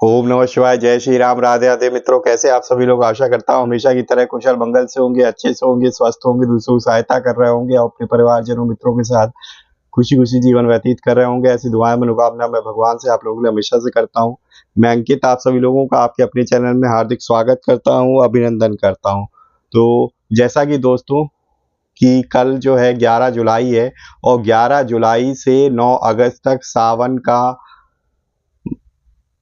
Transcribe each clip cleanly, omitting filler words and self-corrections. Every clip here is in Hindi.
ओम नमः शिवाय, जय श्री राम, राधे राधे। मित्रों, कैसे आप सभी लोग? आशा करता हूँ हमेशा की तरह कुशल मंगल से होंगे, अच्छे से होंगे, स्वस्थ होंगे, दूसरों की सहायता कर रहे होंगे और अपने परिवारजनों मित्रों के साथ खुशी खुशी जीवन व्यतीत कर रहे होंगे। ऐसी दुआएं मनोकामना मैं भगवान से आप लोगों के लिए हमेशा से करता हूँ। मैं अंकित आप सभी लोगों का आपके अपने चैनल में हार्दिक स्वागत करता हूँ, अभिनंदन करता हूँ। तो जैसा कि दोस्तों कि कल जो है 11 जुलाई है और 11 जुलाई से 9 अगस्त तक सावन का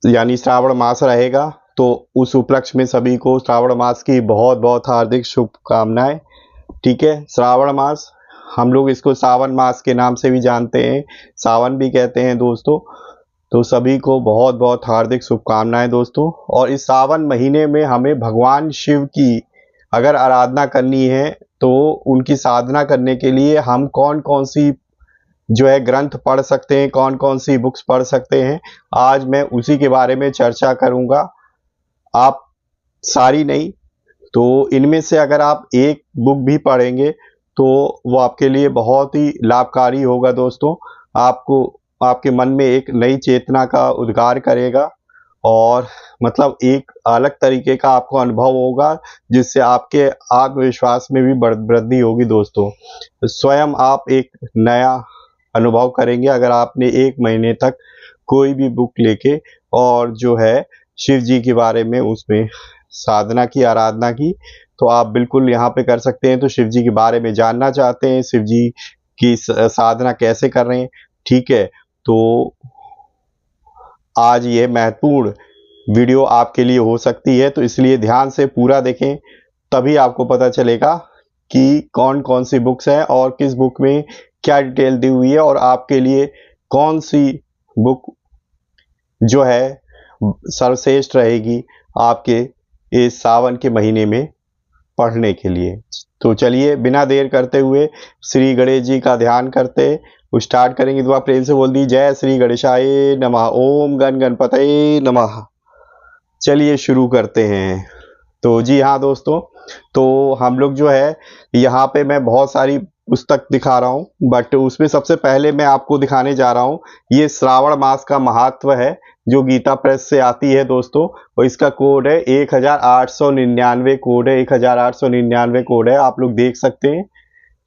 यानी श्रावण मास रहेगा। तो उस उपलक्ष्य में सभी को श्रावण मास की बहुत बहुत हार्दिक शुभकामनाएं। ठीक है, श्रावण मास हम लोग इसको सावन मास के नाम से भी जानते हैं, सावन भी कहते हैं दोस्तों। तो सभी को बहुत बहुत हार्दिक शुभकामनाएं दोस्तों। और इस सावन महीने में हमें भगवान शिव की अगर आराधना करनी है तो उनकी साधना करने के लिए हम कौन कौन सी जो है ग्रंथ पढ़ सकते हैं, कौन कौन सी बुक्स पढ़ सकते हैं, आज मैं उसी के बारे में चर्चा करूंगा। आप सारी नहीं तो इनमें से अगर आप एक बुक भी पढ़ेंगे तो वो आपके लिए बहुत ही लाभकारी होगा दोस्तों। आपको आपके मन में एक नई चेतना का उद्गार करेगा और मतलब एक अलग तरीके का आपको अनुभव होगा, जिससे आपके आत्मविश्वास में भी वृद्धि होगी दोस्तों। स्वयं आप एक नया अनुभव करेंगे अगर आपने एक महीने तक कोई भी बुक लेके और जो है शिव जी के बारे में उसमें साधना की, आराधना की। तो आप बिल्कुल यहाँ पे कर सकते हैं। तो शिव जी के बारे में जानना चाहते हैं, शिव जी की साधना कैसे कर रहे हैं, ठीक है, तो आज ये महत्वपूर्ण वीडियो आपके लिए हो सकती है। तो इसलिए ध्यान से पूरा देखें, तभी आपको पता चलेगा कि कौन कौन सी बुक्स हैं और किस बुक में क्या डिटेल दी हुई है और आपके लिए कौन सी बुक जो है सर्वश्रेष्ठ रहेगी आपके इस सावन के महीने में पढ़ने के लिए। तो चलिए बिना देर करते हुए श्री गणेश जी का ध्यान करते स्टार्ट करेंगे। दुआ प्रेम से बोल दी, जय श्री गणेशाय नमः, ओम गण गणपतये नमः। चलिए शुरू करते हैं। तो जी हाँ दोस्तों, तो हम लोग जो है यहाँ पे मैं बहुत सारी पुस्तक दिखा रहा हूँ, बट उसमें सबसे पहले मैं आपको दिखाने जा रहा हूँ ये श्रावण मास का महत्व है, जो गीता प्रेस से आती है दोस्तों। और इसका कोड है 1899 कोड है, 1899 कोड है, आप लोग देख सकते हैं।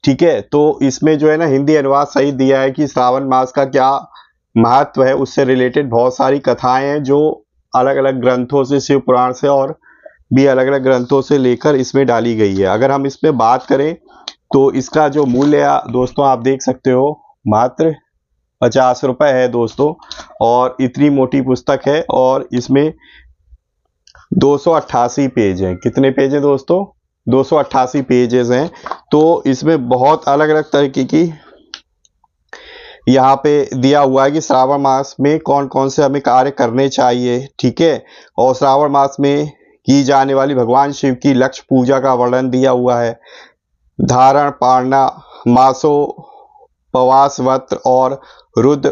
ठीक है, तो इसमें जो है ना हिंदी अनुवाद सही दिया है कि श्रावण मास का क्या महत्व है, उससे रिलेटेड बहुत सारी कथाएं हैं जो अलग अलग ग्रंथों से, शिव पुराण से और भी अलग अलग ग्रंथों से लेकर इसमें डाली गई है। अगर हम इसमें बात करें तो इसका जो मूल्य दोस्तों आप देख सकते हो, मात्र 50 रुपए है दोस्तों। और इतनी मोटी पुस्तक है और इसमें 288 पेज हैं। कितने पेज हैं दोस्तों? 288 पेजेस हैं। तो इसमें बहुत अलग अलग तरीके की यहाँ पे दिया हुआ है कि श्रावण मास में कौन कौन से हमें कार्य करने चाहिए। ठीक है, और श्रावण मास में की जाने वाली भगवान शिव की लक्ष्य पूजा का वर्णन दिया हुआ है। धारण पारना, मासो, पवास व्रत और रुद्र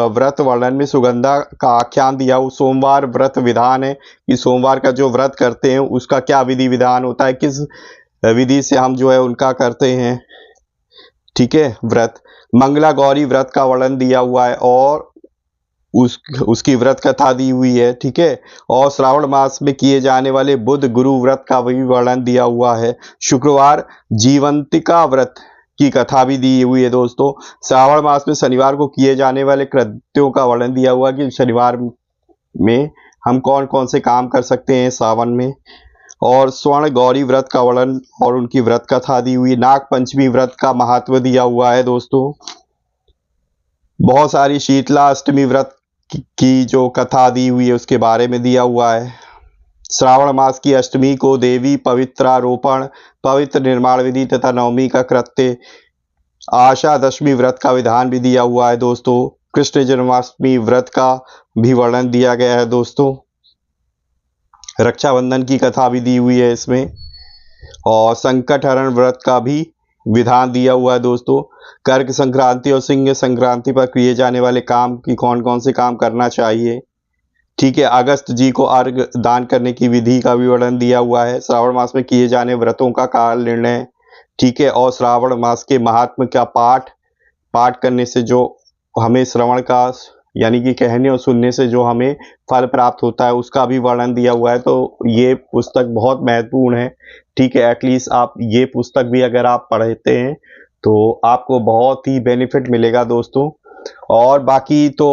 व्रत वर्णन में सुगंधा का आख्यान दिया हुआ। सोमवार व्रत विधान है कि सोमवार का जो व्रत करते हैं उसका क्या विधि विधान होता है, किस विधि से हम जो है उनका करते हैं। ठीक है, व्रत मंगला गौरी व्रत का वर्णन दिया हुआ है और उसकी व्रत कथा दी हुई है। ठीक है, और श्रावण मास में किए जाने वाले बुध गुरु व्रत का भी वर्णन दिया हुआ है। शुक्रवार जीवंतिका व्रत की कथा भी दी हुई है दोस्तों। श्रावण मास में शनिवार को किए जाने वाले कृत्यों का वर्णन दिया हुआ कि शनिवार में हम कौन कौन से काम कर सकते हैं सावन में। और स्वर्ण गौरी व्रत का वर्णन और उनकी व्रत कथा दी हुई। नाग पंचमी व्रत का महत्व दिया हुआ है दोस्तों। बहुत सारी शीतला अष्टमी व्रत की जो कथा दी हुई है उसके बारे में दिया हुआ है। श्रावण मास की अष्टमी को देवी पवित्रारोपण, पवित्र निर्माण विधि तथा नवमी का कृत्य, आशा दशमी व्रत का विधान भी दिया हुआ है दोस्तों। कृष्ण जन्माष्टमी व्रत का भी वर्णन दिया गया है दोस्तों। रक्षाबंधन की कथा भी दी हुई है इसमें और संकट हरण व्रत का भी विधान दिया हुआ है दोस्तों। कर्क संक्रांति और सिंह संक्रांति पर किए जाने वाले काम की कौन कौन से काम करना चाहिए। ठीक है, अगस्त जी को अर्घ दान करने की विधि का भी वर्णन दिया हुआ है। श्रावण मास में किए जाने व्रतों का काल निर्णय। ठीक है, और श्रावण मास के महात्म का पाठ करने से जो हमें श्रवण का यानी कि कहने और सुनने से जो हमें फल प्राप्त होता है उसका भी वर्णन दिया हुआ है। तो ये पुस्तक बहुत महत्वपूर्ण है, ठीक है। एटलीस्ट आप ये पुस्तक भी अगर आप पढ़ते हैं तो आपको बहुत ही बेनिफिट मिलेगा दोस्तों। और बाकी तो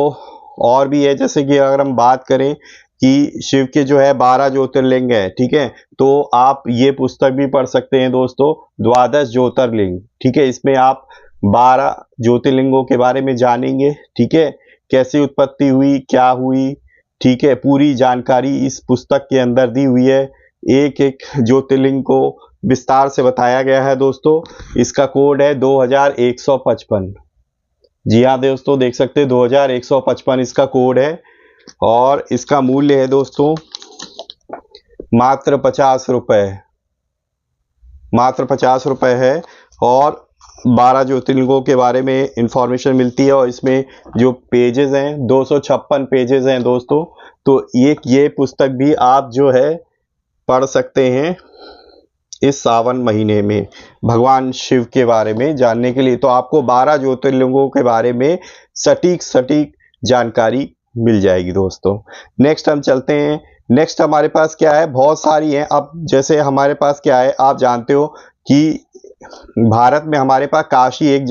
और भी है, जैसे कि अगर हम बात करें कि शिव के जो है 12 ज्योतिर्लिंग है, ठीक है। तो आप ये पुस्तक भी पढ़ सकते हैं दोस्तों, द्वादश ज्योतिर्लिंग, ठीक है। इसमें आप 12 ज्योतिर्लिंगों के बारे में जानेंगे, ठीक है। कैसे उत्पत्ति हुई, क्या हुई, ठीक है। पूरी जानकारी इस पुस्तक के अंदर दी हुई है। एक एक ज्योतिर्लिंग को विस्तार से बताया गया है दोस्तों। इसका कोड है 2155। जी हाँ दोस्तों, देख सकते हैं 2155 इसका कोड है। और इसका मूल्य है दोस्तों मात्र 50 रुपए, मात्र 50 रुपए है। और 12 ज्योतिर्लिंगों के बारे में इंफॉर्मेशन मिलती है। और इसमें जो पेजेस हैं 256 पेजेस हैं दोस्तों। तो ये पुस्तक भी आप जो है पढ़ सकते हैं इस सावन महीने में भगवान शिव के बारे में जानने के लिए। तो आपको 12 ज्योतिर्लिंगों के बारे में सटीक जानकारी मिल जाएगी दोस्तों। नेक्स्ट हम चलते हैं। नेक्स्ट हमारे पास क्या है, बहुत सारी हैं। अब जैसे हमारे पास क्या है, आप जानते हो कि भारत में हमारे पास काशी एक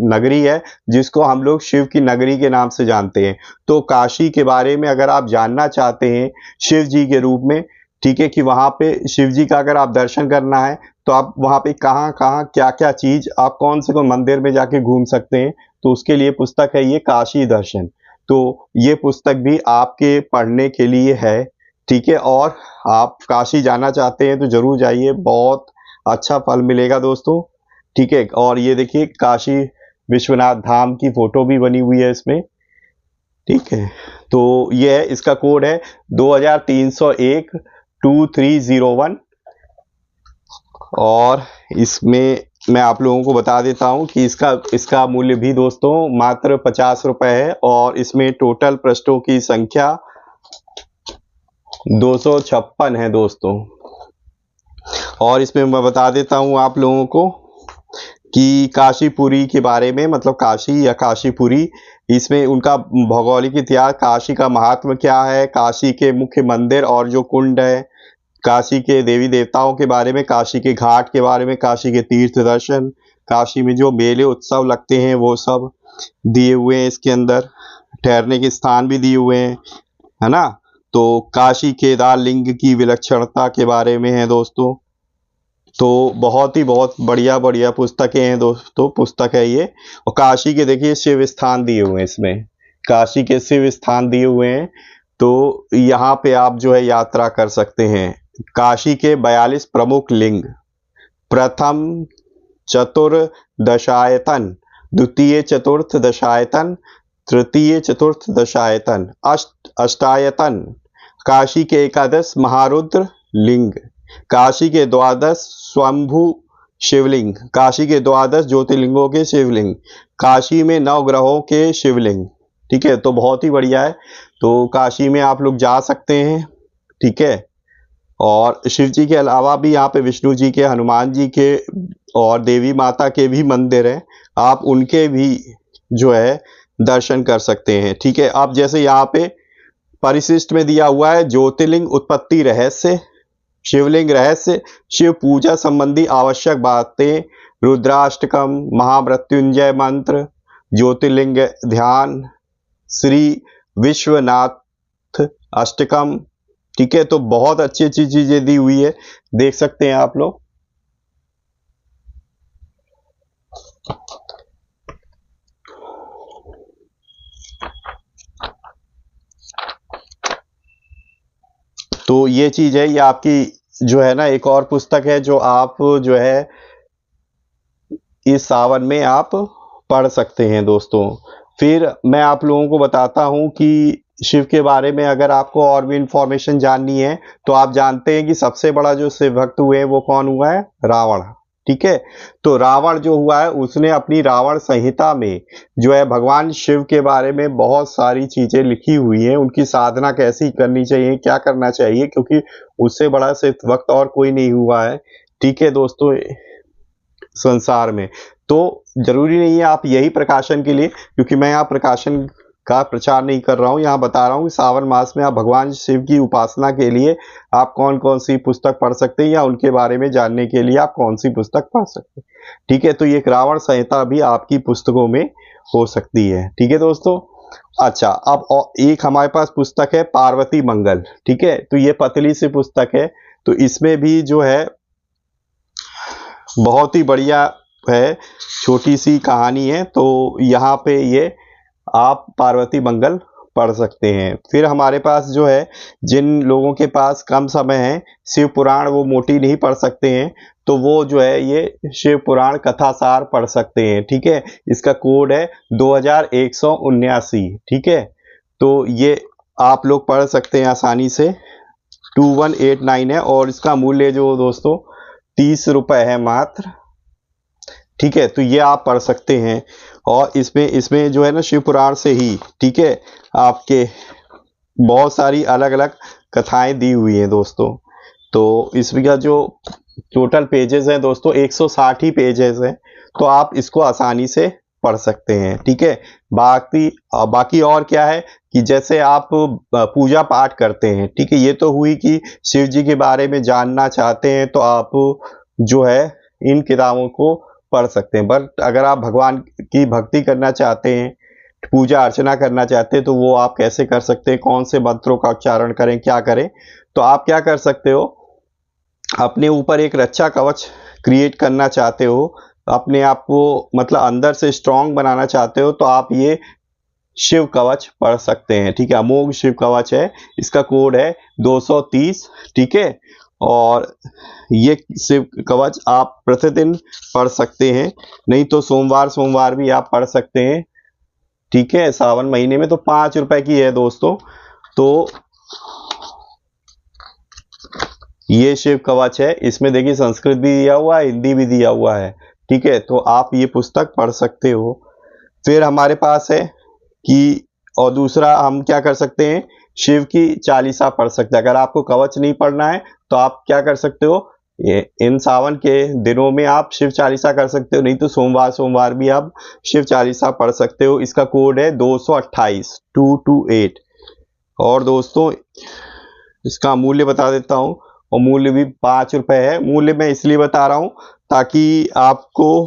नगरी है जिसको हम लोग शिव की नगरी के नाम से जानते हैं। तो काशी के बारे में अगर आप जानना चाहते हैं शिव जी के रूप में, ठीक है, कि वहाँ पे शिव जी का अगर आप दर्शन करना है तो आप वहाँ पे कहाँ कहाँ क्या क्या चीज, आप कौन से कौन मंदिर में जाके घूम सकते हैं, तो उसके लिए पुस्तक है ये काशी दर्शन। तो ये पुस्तक भी आपके पढ़ने के लिए है, ठीक है। और आप काशी जाना चाहते हैं तो जरूर जाइए, बहुत अच्छा फल मिलेगा दोस्तों, ठीक है। और ये देखिए काशी विश्वनाथ धाम की फोटो भी बनी हुई है इसमें, ठीक है। तो ये है, इसका कोड है 2301 2301। और इसमें मैं आप लोगों को बता देता हूं कि इसका मूल्य भी दोस्तों मात्र 50 रुपए है। और इसमें टोटल पृष्ठों की संख्या 256 है दोस्तों। और इसमें मैं बता देता हूं आप लोगों को कि काशीपुरी के बारे में, मतलब काशी या काशीपुरी, इसमें उनका भौगोलिक इतिहास, काशी का महात्म क्या है, काशी के मुख्य मंदिर और जो कुंड है, काशी के देवी देवताओं के बारे में, काशी के घाट के बारे में, काशी के तीर्थ दर्शन, काशी में जो मेले उत्सव लगते हैं वो सब दिए हुए हैं इसके अंदर। ठहरने के स्थान भी दिए हुए हैं, है ना। तो काशी केदार लिंग की विलक्षणता के बारे में है दोस्तों। तो बहुत बढ़िया बढ़िया पुस्तकें हैं दोस्तों, पुस्तक है ये। और काशी के देखिए शिव स्थान दिए हुए हैं इसमें, काशी के शिव स्थान दिए हुए हैं। तो यहाँ पे आप जो है यात्रा कर सकते हैं। काशी के 42 प्रमुख लिंग, प्रथम चतुर्दशायतन, द्वितीय चतुर्थ दशायतन, तृतीय चतुर्थ दशायतन, अष्टायतन, काशी के 11 महारुद्र लिंग, काशी के 12 स्वयंभू शिवलिंग, काशी के 12 ज्योतिर्लिंगों के शिवलिंग, काशी में 9 ग्रहों के शिवलिंग, ठीक है। तो बहुत ही बढ़िया है। तो काशी में आप लोग जा सकते हैं, ठीक है। और शिव जी के अलावा भी यहाँ पे विष्णु जी के, हनुमान जी के और देवी माता के भी मंदिर हैं, आप उनके भी जो है दर्शन कर सकते हैं, ठीक है। अब जैसे यहाँ पे परिशिष्ट में दिया हुआ है ज्योतिर्लिंग उत्पत्ति रहस्य, शिवलिंग रहस्य, शिव पूजा संबंधी आवश्यक बातें, रुद्राष्टकम, महामृत्युंजय मंत्र, ज्योतिर्लिंग ध्यान, श्री विश्वनाथ अष्टकम, ठीक है। तो बहुत अच्छी अच्छी चीजें दी हुई है, देख सकते हैं आप लोग। तो ये चीज है, ये आपकी जो है ना एक और पुस्तक है जो आप जो है इस सावन में आप पढ़ सकते हैं दोस्तों। फिर मैं आप लोगों को बताता हूं कि शिव के बारे में अगर आपको और भी इंफॉर्मेशन जाननी है तो आप जानते हैं कि सबसे बड़ा जो शिव भक्त हुए हैं वो कौन हुआ है, रावण, ठीक है। तो रावण जो हुआ है उसने अपनी रावण संहिता में जो है भगवान शिव के बारे में बहुत सारी चीजें लिखी हुई हैं, उनकी साधना कैसी करनी चाहिए, क्या करना चाहिए, क्योंकि उससे बड़ा शिव भक्त और कोई नहीं हुआ है, ठीक है दोस्तों, संसार में। तो जरूरी नहीं है आप यही प्रकाशन के लिए, क्योंकि मैं यहाँ प्रकाशन का प्रचार नहीं कर रहा हूँ, यहाँ बता रहा हूँ कि सावन मास में आप भगवान शिव की उपासना के लिए आप कौन कौन सी पुस्तक पढ़ सकते हैं या उनके बारे में जानने के लिए आप कौन सी पुस्तक पढ़ सकते हैं। ठीक है, तो ये रावण संहिता भी आपकी पुस्तकों में हो सकती है। ठीक है दोस्तों। अच्छा, अब एक हमारे पास पुस्तक है पार्वती मंगल। ठीक है, तो ये पतली सी पुस्तक है, तो इसमें भी जो है बहुत ही बढ़िया है, छोटी सी कहानी है, तो यहाँ पे ये आप पार्वती मंगल पढ़ सकते हैं। फिर हमारे पास जो है, जिन लोगों के पास कम समय है, शिव पुराण वो मोटी नहीं पढ़ सकते हैं, तो वो जो है ये शिव पुराण कथासार पढ़ सकते हैं। ठीक है, इसका कोड है 2179। ठीक है, तो ये आप लोग पढ़ सकते हैं आसानी से, 2189 है, और इसका मूल्य जो दोस्तों 30 रुपये है मात्र। ठीक है, तो ये आप पढ़ सकते हैं, और इसमें जो है ना शिव पुराण से ही, ठीक है, आपके बहुत सारी अलग अलग कथाएं दी हुई हैं दोस्तों। तो इसमें का जो टोटल पेजेस हैं दोस्तों 160 ही पेजेस हैं, तो आप इसको आसानी से पढ़ सकते हैं। ठीक है, बाकी और क्या है कि जैसे आप पूजा पाठ करते हैं, ठीक है, ये तो हुई कि शिव जी के बारे में जानना चाहते हैं तो आप जो है इन किताबों को पढ़ सकते हैं। बट अगर आप भगवान की भक्ति करना चाहते हैं, पूजा अर्चना करना चाहते हैं, तो वो आप कैसे कर सकते हैं, कौन से मंत्रों का उच्चारण करें, क्या करें, तो आप क्या कर सकते हो, अपने ऊपर एक रक्षा कवच क्रिएट करना चाहते हो, अपने आप को मतलब अंदर से स्ट्रांग बनाना चाहते हो, तो आप ये शिव कवच पढ़ सकते हैं। ठीक है, अमोघ शिव कवच है, इसका कोड है 230। ठीक है, और ये शिव कवच आप प्रतिदिन पढ़ सकते हैं, नहीं तो सोमवार भी आप पढ़ सकते हैं। ठीक है, सावन महीने में तो 5 रुपए की है दोस्तों। तो ये शिव कवच है, इसमें देखिए संस्कृत भी दिया हुआ है, हिंदी भी दिया हुआ है। ठीक है, तो आप ये पुस्तक पढ़ सकते हो। फिर हमारे पास है कि, और दूसरा हम क्या कर सकते हैं, शिव की चालीसा पढ़ सकते हैं। अगर आपको कवच नहीं पढ़ना है तो आप क्या कर सकते हो, इन सावन के दिनों में आप शिव चालीसा कर सकते हो, नहीं तो सोमवार भी आप शिव चालीसा पढ़ सकते हो। इसका कोड है 228 228। और दोस्तों इसका मूल्य बता देता हूँ, और मूल्य भी 5 रुपए है। मूल्य मैं इसलिए बता रहा हूँ ताकि आपको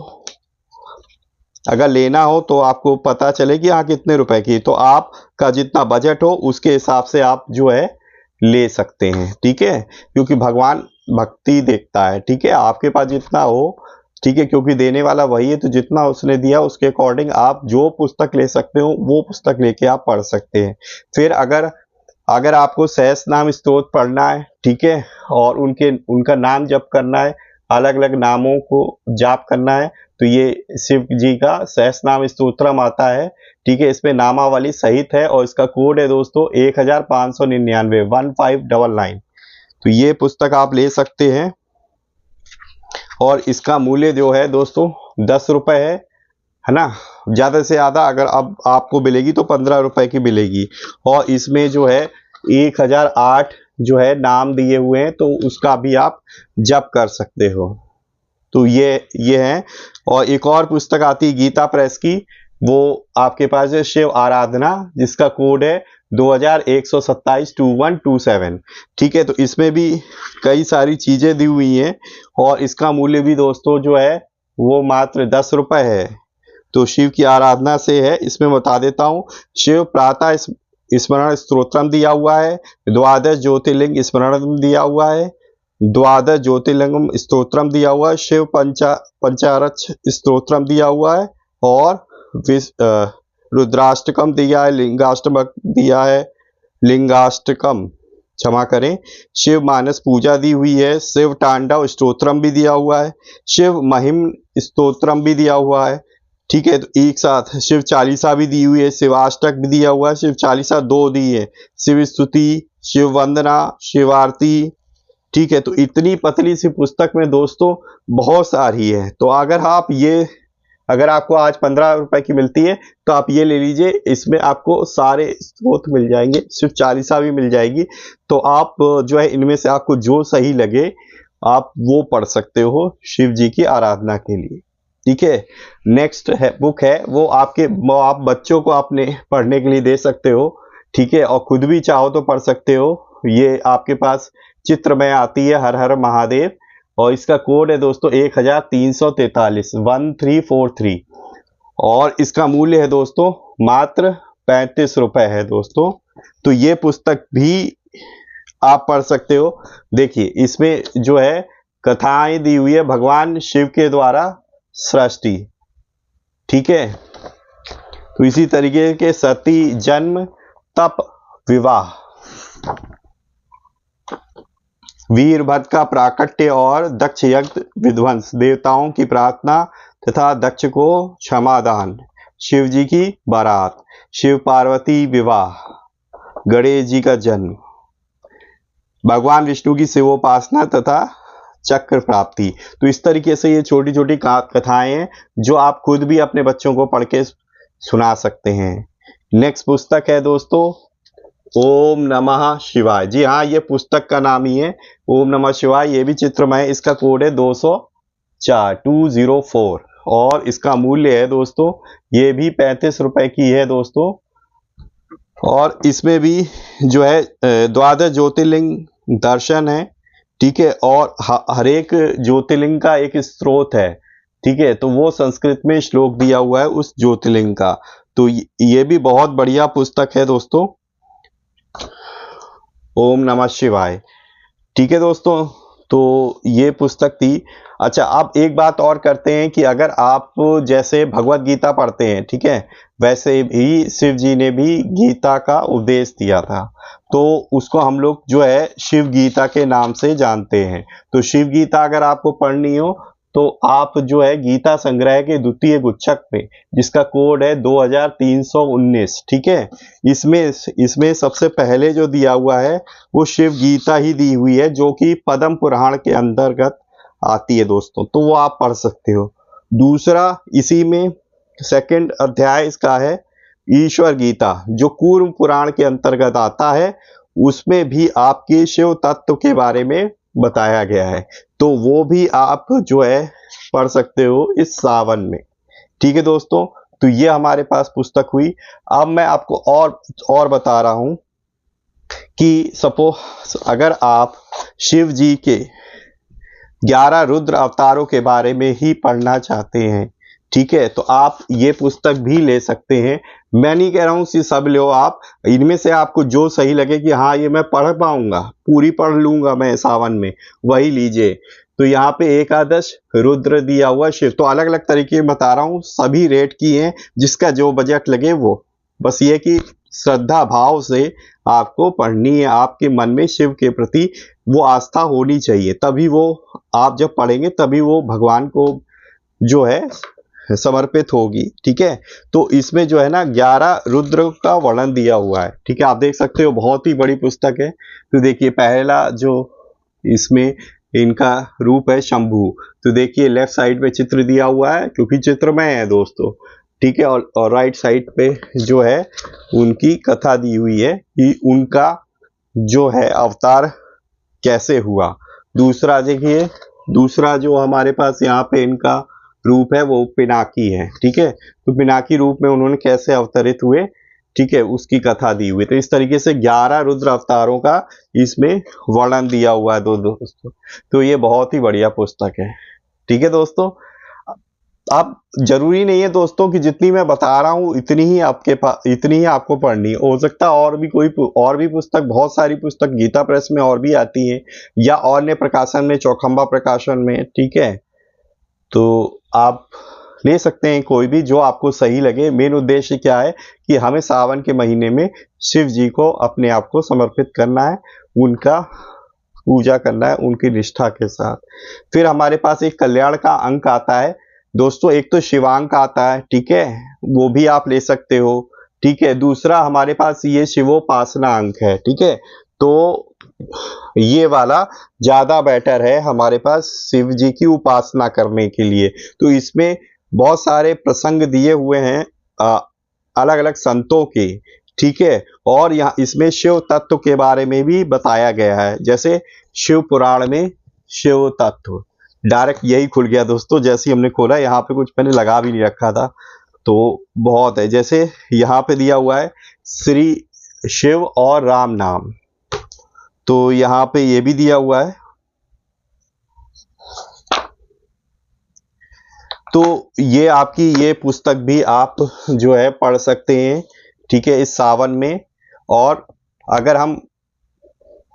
अगर लेना हो तो आपको पता चले कि हाँ कितने रुपए की, तो आपका जितना बजट हो उसके हिसाब से आप जो है ले सकते हैं। ठीक है, क्योंकि भगवान भक्ति देखता है। ठीक है, आपके पास जितना हो, ठीक है, क्योंकि देने वाला वही है, तो जितना उसने दिया उसके अकॉर्डिंग आप जो पुस्तक ले सकते हो वो पुस्तक लेके आप पढ़ सकते हैं। फिर अगर आपको सहस नाम स्तोत्र पढ़ना है, ठीक है, और उनका नाम जप करना है, अलग अलग नामों को जाप करना है, तो ये शिव जी का सहस नाम स्तोत्रम आता है। ठीक है, इसमें नामावली सहित है, और इसका कोड है दोस्तों 1599 1599। तो ये पुस्तक आप ले सकते हैं, और इसका मूल्य जो है दोस्तों 10 रुपए है ना। ज़्यादा से ज़्यादा अगर अब आपको मिलेगी तो 15 रुपए की मिलेगी, और इसमें जो है 1008 जो है नाम दिए हुए हैं, तो उसका भी आप जप कर सकते हो। तो ये है। और एक और पुस्तक आती है गीता प्रेस की, वो आपके पास है शिव आराधना, जिसका कोड है 2127 2127। ठीक है, तो इसमें भी कई सारी चीज़ें दी हुई हैं, और इसका मूल्य भी दोस्तों जो है वो मात्र 10 रुपए है। तो शिव की आराधना से है, इसमें बता देता हूँ, शिव प्रातः स्मरण स्तोत्रम दिया हुआ है, द्वादश ज्योतिर्लिंग स्मरण दिया हुआ है, द्वादश ज्योतिर्लिंगम स्तोत्रम दिया हुआ है, शिव पंचारक्ष स्तोत्रम दिया हुआ है, और रुद्राष्टकम दिया है, लिंगाष्टक दिया है, लिंगाष्टकम क्षमा करें, शिव मानस पूजा दी हुई है, शिव तांडव स्तोत्रम भी दिया हुआ है, शिव महिम स्तोत्रम भी दिया हुआ है। ठीक है, तो एक साथ शिव चालीसा भी दी हुई है, शिवाष्टक भी दिया हुआ है, शिव चालीसा 2 दी है, शिव स्तुति, शिव वंदना, शिव आरती। ठीक है, तो इतनी पतली सी पुस्तक में दोस्तों बहुत सारी है। तो अगर आपको आज 15 रुपए की मिलती है तो आप ये ले लीजिए, इसमें आपको सारे स्रोत मिल जाएंगे, शिव चालीसा भी मिल जाएगी। तो आप जो है इनमें से आपको जो सही लगे आप वो पढ़ सकते हो शिव जी की आराधना के लिए। ठीक है। नेक्स्ट है बुक है वो आप बच्चों को अपने पढ़ने के लिए दे सकते हो, ठीक है, और खुद भी चाहो तो पढ़ सकते हो। ये आपके पास चित्र में आती है हर हर महादेव, और इसका कोड है दोस्तों 1343 1343, और इसका मूल्य है दोस्तों मात्र 35 रुपए है दोस्तों। तो ये पुस्तक भी आप पढ़ सकते हो। देखिए इसमें जो है कथाएं दी हुई है भगवान शिव के द्वारा सृष्टि, ठीक है। तो इसी तरीके के सती जन्म, तप, विवाह, वीरभद्र का प्राकट्य और दक्ष यज्ञ विध्वंस, देवताओं की प्रार्थना तथा दक्ष को क्षमादान, शिव जी की बारात, शिव पार्वती विवाह, गणेश जी का जन्म, भगवान विष्णु की शिवोपासना तथा चक्र प्राप्ति। तो इस तरीके से ये छोटी छोटी कथाएं हैं जो आप खुद भी अपने बच्चों को पढ़ के सुना सकते हैं। नेक्स्ट पुस्तक है दोस्तों ओम नमः शिवाय। जी हाँ, ये पुस्तक का नाम ही है ओम नमः शिवाय। ये भी चित्रमय, इसका कोड है 204 और इसका मूल्य है दोस्तों ये भी 35 रुपए की है दोस्तों। और इसमें भी जो है द्वादश ज्योतिर्लिंग दर्शन है, ठीक है, और हर एक ज्योतिर्लिंग का एक स्रोत है, ठीक है। तो वो संस्कृत में श्लोक दिया हुआ है उस ज्योतिर्लिंग का। तो ये भी बहुत बढ़िया पुस्तक है दोस्तों, ओम नमः शिवाय, ठीक है दोस्तों। तो ये पुस्तक थी। अच्छा, अब एक बात और करते हैं कि अगर आप जैसे भगवत गीता पढ़ते हैं, ठीक है, वैसे ही शिव जी ने भी गीता का उपदेश दिया था, तो उसको हम लोग जो है शिव गीता के नाम से जानते हैं। तो शिव गीता अगर आपको पढ़नी हो तो आप जो है गीता संग्रह के द्वितीय गुच्छक में, जिसका कोड है 2319, ठीक है, इसमें सबसे पहले जो दिया हुआ है वो शिव गीता ही दी हुई है, जो कि पद्म पुराण के अंतर्गत आती है दोस्तों। तो वो आप पढ़ सकते हो। दूसरा इसी में सेकंड अध्याय इसका है ईश्वर गीता, जो कूर्म पुराण के अंतर्गत आता है। उसमें भी आपके शिव तत्व के बारे में बताया गया है, तो वो भी आप जो है पढ़ सकते हो इस सावन में, ठीक है दोस्तों। तो ये हमारे पास पुस्तक हुई। अब मैं आपको और बता रहा हूं कि सपोज अगर आप शिव जी के 11 रुद्र अवतारों के बारे में ही पढ़ना चाहते हैं, ठीक है, तो आप ये पुस्तक भी ले सकते हैं। मैं नहीं कह रहा हूं कि सब लो आप, इनमें से आपको जो सही लगे कि हाँ ये मैं पढ़ पाऊंगा, पूरी पढ़ लूंगा मैं सावन में, वही लीजिए। तो यहाँ पे एकादश रुद्र दिया हुआ शिव, तो अलग अलग तरीके बता रहा हूँ, सभी रेट की हैं, जिसका जो बजट लगे वो। बस ये कि श्रद्धा भाव से आपको पढ़नी है, आपके मन में शिव के प्रति वो आस्था होनी चाहिए, तभी वो आप जब पढ़ेंगे तभी वो भगवान को जो है समर्पित होगी, ठीक है। तो इसमें जो है ना 11 रुद्र का वर्णन दिया हुआ है, ठीक है, आप देख सकते हो, बहुत ही बड़ी पुस्तक है। तो देखिए पहला जो इसमें इनका रूप है शंभू। तो देखिए लेफ्ट साइड पे चित्र दिया हुआ है, क्योंकि चित्र में है दोस्तों, ठीक है, और राइट साइड पे जो है उनकी कथा दी हुई है कि उनका जो है अवतार कैसे हुआ। दूसरा देखिए, दूसरा जो हमारे पास यहाँ पे इनका रूप है वो पिनाकी है, ठीक है। तो पिनाकी रूप में उन्होंने कैसे अवतरित हुए, ठीक है, उसकी कथा दी हुई। तो इस तरीके से 11 रुद्र अवतारों का इसमें वर्णन दिया हुआ है दोस्तों। तो ये बहुत ही बढ़िया पुस्तक है, ठीक है दोस्तों। अब जरूरी नहीं है दोस्तों कि जितनी मैं बता रहा हूँ इतनी ही आपको पढ़नी है। हो सकता है और भी पुस्तक, बहुत सारी पुस्तक गीता प्रेस में और भी आती है, या अन्य प्रकाशन में, चौखंबा प्रकाशन में, ठीक है। तो आप ले सकते हैं कोई भी जो आपको सही लगे। मेन उद्देश्य क्या है कि हमें सावन के महीने में शिव जी को अपने आप को समर्पित करना है, उनका पूजा करना है उनकी निष्ठा के साथ। फिर हमारे पास एक कल्याण का अंक आता है दोस्तों, एक तो शिवांक आता है, ठीक है, वो भी आप ले सकते हो, ठीक है। दूसरा हमारे पास ये शिवोपासना अंक है, ठीक है। तो ये वाला ज्यादा बेटर है हमारे पास शिव जी की उपासना करने के लिए। तो इसमें बहुत सारे प्रसंग दिए हुए हैं अलग अलग संतों के, ठीक है, और यहाँ इसमें शिव तत्व के बारे में भी बताया गया है, जैसे शिव पुराण में शिव तत्व, डायरेक्ट यही खुल गया दोस्तों, जैसे ही हमने खोला। यहाँ पे कुछ मैंने लगा भी नहीं रखा था, तो बहुत है। जैसे यहाँ पे दिया हुआ है श्री शिव और राम नाम, तो यहाँ पे ये भी दिया हुआ है। तो ये आपकी ये पुस्तक भी आप जो है पढ़ सकते हैं, ठीक है, इस सावन में। और अगर हम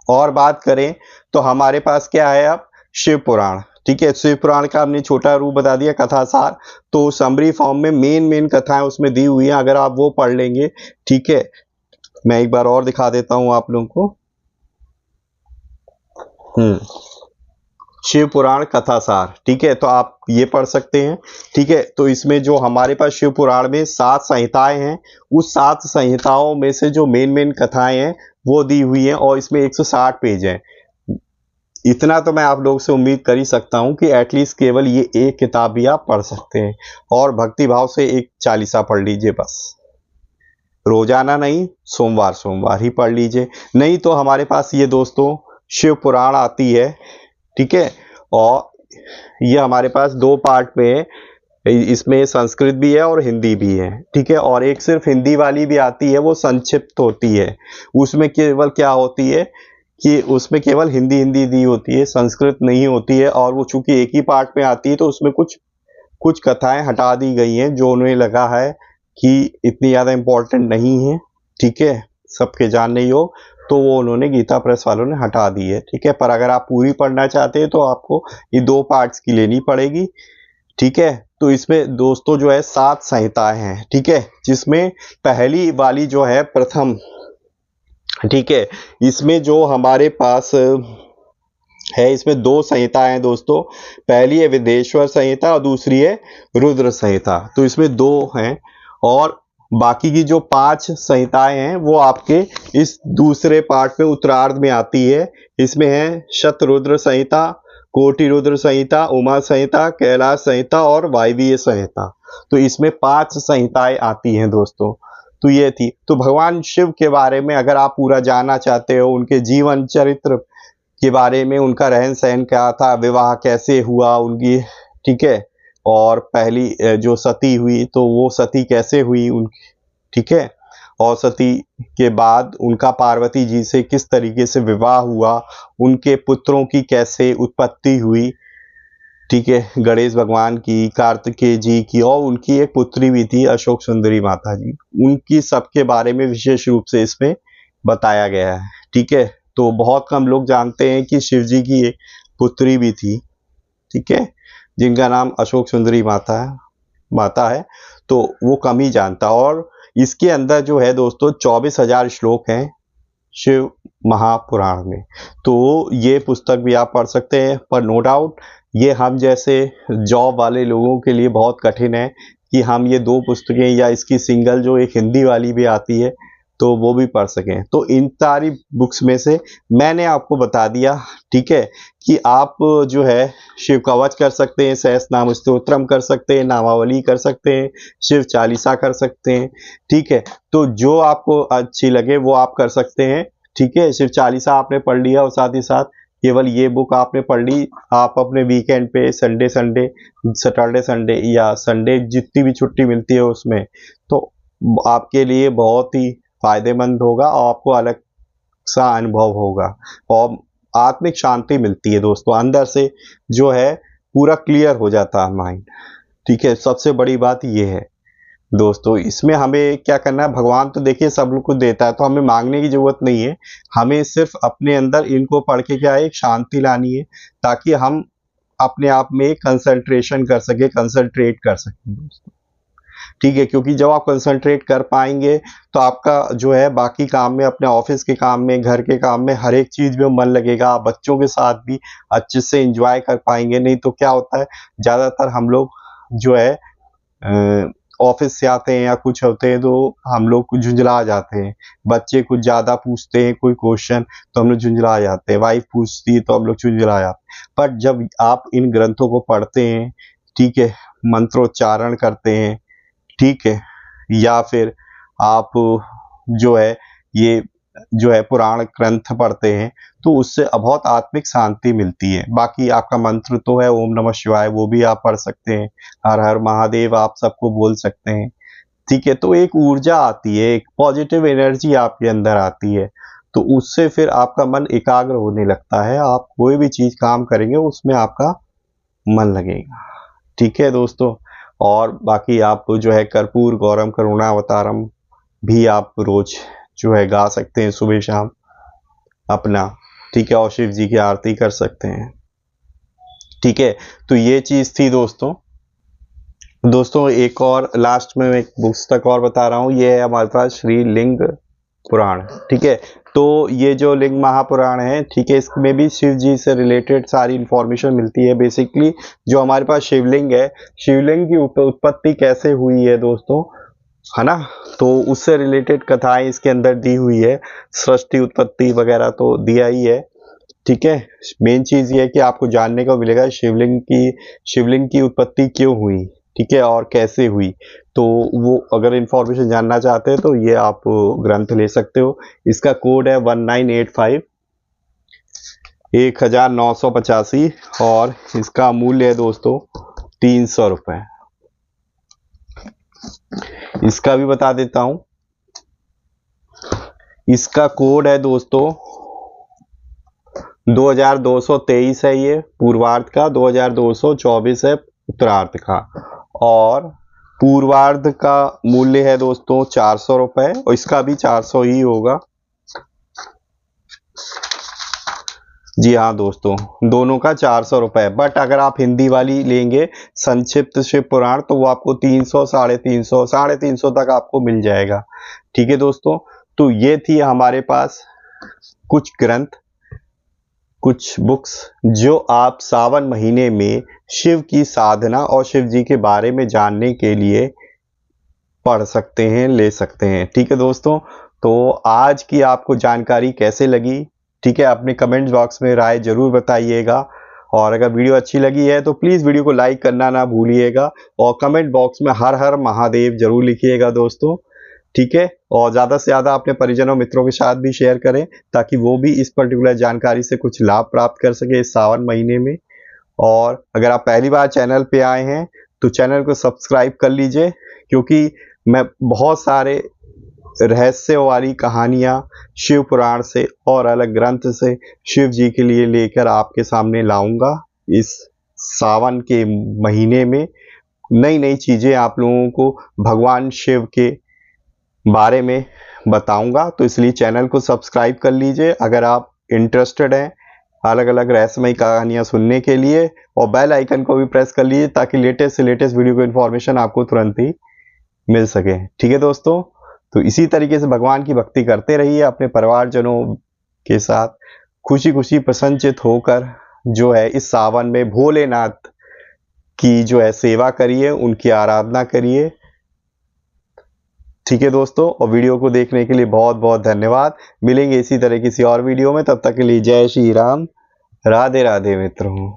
और बात करें तो हमारे पास क्या है अब, शिव पुराण, ठीक है। शिव पुराण का हमने छोटा रूप बता दिया, कथा सार। तो समरी फॉर्म में मेन कथाएं उसमें दी हुई हैं, अगर आप वो पढ़ लेंगे, ठीक है। मैं एक बार और दिखा देता हूं आप लोगों को। शिव पुराण कथा सार, ठीक है, तो आप ये पढ़ सकते हैं, ठीक है। तो इसमें जो हमारे पास शिव पुराण में 7 संहिताएं हैं, उस 7 संहिताओं में से जो मेन कथाएं हैं वो दी हुई हैं, और इसमें 160 पेज हैं। इतना तो मैं आप लोगों से उम्मीद कर ही सकता हूं कि एटलीस्ट केवल ये एक किताब भी आप पढ़ सकते हैं, और भक्ति भाव से एक चालीसा पढ़ लीजिए बस। रोजाना नहीं, सोमवार सोमवार ही पढ़ लीजिए। नहीं तो हमारे पास ये दोस्तों शिव पुराण आती है, ठीक है, और ये हमारे पास 2 पार्ट में है। इसमें संस्कृत भी है और हिंदी भी है, ठीक है। और एक सिर्फ हिंदी वाली भी आती है, वो संक्षिप्त होती है। उसमें केवल क्या होती है कि उसमें केवल हिंदी हिंदी दी होती है, संस्कृत नहीं होती है। और वो चूंकि एक ही पार्ट में आती है, तो उसमें कुछ कुछ कथाएं हटा दी गई हैं जो उन्हें लगा है कि इतनी ज़्यादा इम्पोर्टेंट नहीं है, ठीक है, सबके जानने योग, तो वो उन्होंने गीता प्रेस वालों ने हटा दी है, ठीक है। पर अगर आप पूरी पढ़ना चाहते हैं तो आपको ये 2 पार्ट्स की लेनी पड़ेगी, ठीक है। तो इसमें दोस्तों जो है 7 संहिताएं हैं, ठीक है, जिसमें पहली वाली जो है प्रथम, ठीक है, इसमें जो हमारे पास है, इसमें 2 संहिताएं हैं दोस्तों। पहली है विदेश्वर संहिता और दूसरी है रुद्र संहिता। तो इसमें 2 हैं, और बाकी की जो 5 संहिताएं हैं वो आपके इस दूसरे पार्ट में उत्तरार्ध में आती है। इसमें है शतरुद्र संहिता, कोटि रुद्र संहिता, उमा संहिता, कैलाश संहिता और वायवीय संहिता। तो इसमें 5 संहिताएं आती हैं दोस्तों। तो ये थी। तो भगवान शिव के बारे में अगर आप पूरा जानना चाहते हो, उनके जीवन चरित्र के बारे में, उनका रहन सहन क्या था, विवाह कैसे हुआ उनकी, ठीक है, और पहली जो सती हुई तो वो सती कैसे हुई उनकी, ठीक है, और सती के बाद उनका पार्वती जी से किस तरीके से विवाह हुआ, उनके पुत्रों की कैसे उत्पत्ति हुई, ठीक है, गणेश भगवान की, कार्तिकेय जी की, और उनकी एक पुत्री भी थी अशोक सुंदरी माता जी, उनकी सबके बारे में विशेष रूप से इसमें बताया गया है, ठीक है। तो बहुत कम लोग जानते हैं कि शिव जी की एक पुत्री भी थी, ठीक है, जिनका नाम अशोक सुंदरी माता है, तो वो कम ही जानता। और इसके अंदर जो है दोस्तों 24,000 श्लोक हैं शिव महापुराण में। तो ये पुस्तक भी आप पढ़ सकते हैं, पर नो डाउट ये हम जैसे जॉब वाले लोगों के लिए बहुत कठिन है कि हम ये 2 पुस्तकें या इसकी सिंगल जो एक हिंदी वाली भी आती है तो वो भी पढ़ सकें। तो इन सारी बुक्स में से मैंने आपको बता दिया, ठीक है, कि आप जो है शिव कवच कर सकते हैं, सहस्रनाम स्तोत्रम कर सकते हैं, नामावली कर सकते हैं, शिव चालीसा कर सकते हैं, ठीक है। तो जो आपको अच्छी लगे वो आप कर सकते हैं, ठीक है। शिव चालीसा आपने पढ़ लिया और साथ ही साथ केवल ये बुक आपने पढ़ ली, आप अपने वीकेंड पे सैटरडे संडे या संडे जितनी भी छुट्टी मिलती है उसमें, तो आपके लिए बहुत ही फायदेमंद होगा और आपको अलग सा अनुभव होगा और आत्मिक शांति मिलती है दोस्तों, अंदर से जो है पूरा क्लियर हो जाता है माइंड, ठीक है। सबसे बड़ी बात ये है दोस्तों, इसमें हमें क्या करना है, भगवान तो देखिए सब लोग को देता है, तो हमें मांगने की जरूरत नहीं है, हमें सिर्फ अपने अंदर इनको पढ़ के क्या है, एक शांति लानी है, ताकि हम अपने आप में कंसंट्रेशन कर सके, कंसंट्रेट कर सकें दोस्तों, ठीक है। क्योंकि जब आप कंसंट्रेट कर पाएंगे तो आपका जो है बाकी काम में, अपने ऑफिस के काम में, घर के काम में, हर एक चीज में मन लगेगा, आप बच्चों के साथ भी अच्छे से एंजॉय कर पाएंगे। नहीं तो क्या होता है, ज्यादातर हम लोग जो है ऑफिस से आते हैं या कुछ होते हैं तो हम लोग कुछ झुंझला जाते हैं, बच्चे कुछ ज्यादा पूछते हैं कोई क्वेश्चन तो हम लोग झुंझला जाते हैं, वाइफ पूछती है तो हम लोग झुंझला जाते हैं। पर जब आप इन ग्रंथों को पढ़ते हैं, ठीक है, मंत्रोच्चारण करते हैं, ठीक है, या फिर आप जो है ये जो है पुराण ग्रंथ पढ़ते हैं तो उससे बहुत आत्मिक शांति मिलती है। बाकी आपका मंत्र तो है ओम नमः शिवाय, वो भी आप पढ़ सकते हैं, हर हर महादेव आप सबको बोल सकते हैं, ठीक है। तो एक ऊर्जा आती है, एक पॉजिटिव एनर्जी आपके अंदर आती है, तो उससे फिर आपका मन एकाग्र होने लगता है, आप कोई भी चीज काम करेंगे उसमें आपका मन लगेगा, ठीक है दोस्तों। और बाकी आप जो है कर्पूर गौरम करुणावतारम भी आप रोज जो है गा सकते हैं सुबह शाम अपना, ठीक है, और शिव जी की आरती कर सकते हैं, ठीक है। तो ये चीज थी दोस्तों। एक और लास्ट में एक पुस्तक और बता रहा हूँ, ये है हमारे पास श्री लिंग पुराण, ठीक है। तो ये जो लिंग महापुराण है, ठीक है, इसमें भी शिव जी से रिलेटेड सारी इंफॉर्मेशन मिलती है। बेसिकली जो हमारे पास शिवलिंग है, शिवलिंग की उत्पत्ति कैसे हुई है दोस्तों, है ना, तो उससे रिलेटेड कथाएं इसके अंदर दी हुई है, सृष्टि उत्पत्ति वगैरह तो दिया ही है, ठीक है। मेन चीज ये है कि आपको जानने को मिलेगा शिवलिंग की उत्पत्ति क्यों हुई, ठीक है, और कैसे हुई। तो वो अगर इंफॉर्मेशन जानना चाहते हैं तो ये आप ग्रंथ ले सकते हो। इसका कोड है 1985 1985 और इसका मूल्य है दोस्तों 300 रुपये। इसका भी बता देता हूं, इसका कोड है दोस्तों 2223 है, ये पूर्वार्ध का, 2224 है उत्तरार्ध का, और पूर्वार्ध का मूल्य है दोस्तों 400 रुपए, और इसका भी 400 ही होगा। जी हाँ दोस्तों, दोनों का 400 रुपए, बट अगर आप हिंदी वाली लेंगे संक्षिप्त शिव पुराण तो वो आपको 300 350 तक आपको मिल जाएगा, ठीक है दोस्तों। तो ये थी हमारे पास कुछ ग्रंथ, कुछ बुक्स जो आप सावन महीने में शिव की साधना और शिव जी के बारे में जानने के लिए पढ़ सकते हैं, ले सकते हैं, ठीक है दोस्तों। तो आज की आपको जानकारी कैसे लगी, ठीक है, अपने कमेंट बॉक्स में राय जरूर बताइएगा, और अगर वीडियो अच्छी लगी है तो प्लीज वीडियो को लाइक करना ना भूलिएगा, और कमेंट बॉक्स में हर हर महादेव जरूर लिखिएगा दोस्तों, ठीक है। और ज़्यादा से ज़्यादा अपने परिजनों मित्रों के साथ भी शेयर करें ताकि वो भी इस पर्टिकुलर जानकारी से कुछ लाभ प्राप्त कर सके इस सावन महीने में। और अगर आप पहली बार चैनल पे आए हैं तो चैनल को सब्सक्राइब कर लीजिए, क्योंकि मैं बहुत सारे रहस्य वाली कहानियाँ शिव पुराण से और अलग ग्रंथ से शिव जी के लिए लेकर आपके सामने लाऊंगा। इस सावन के महीने में नई नई चीज़ें आप लोगों को भगवान शिव के बारे में बताऊंगा, तो इसलिए चैनल को सब्सक्राइब कर लीजिए अगर आप इंटरेस्टेड हैं अलग अलग रहस्यमयी कहानियां सुनने के लिए, और बेल आइकन को भी प्रेस कर लीजिए ताकि लेटेस्ट से लेटेस्ट वीडियो की इन्फॉर्मेशन आपको तुरंत ही मिल सके, ठीक है दोस्तों। तो इसी तरीके से भगवान की भक्ति करते रहिए, अपने परिवारजनों के साथ खुशी खुशी प्रसन्नचित होकर जो है इस सावन में भोलेनाथ की जो है सेवा करिए, उनकी आराधना करिए, ठीक है दोस्तों। और वीडियो को देखने के लिए बहुत बहुत धन्यवाद। मिलेंगे इसी तरह किसी और वीडियो में, तब तक के लिए जय श्री राम, राधे राधे मित्रों।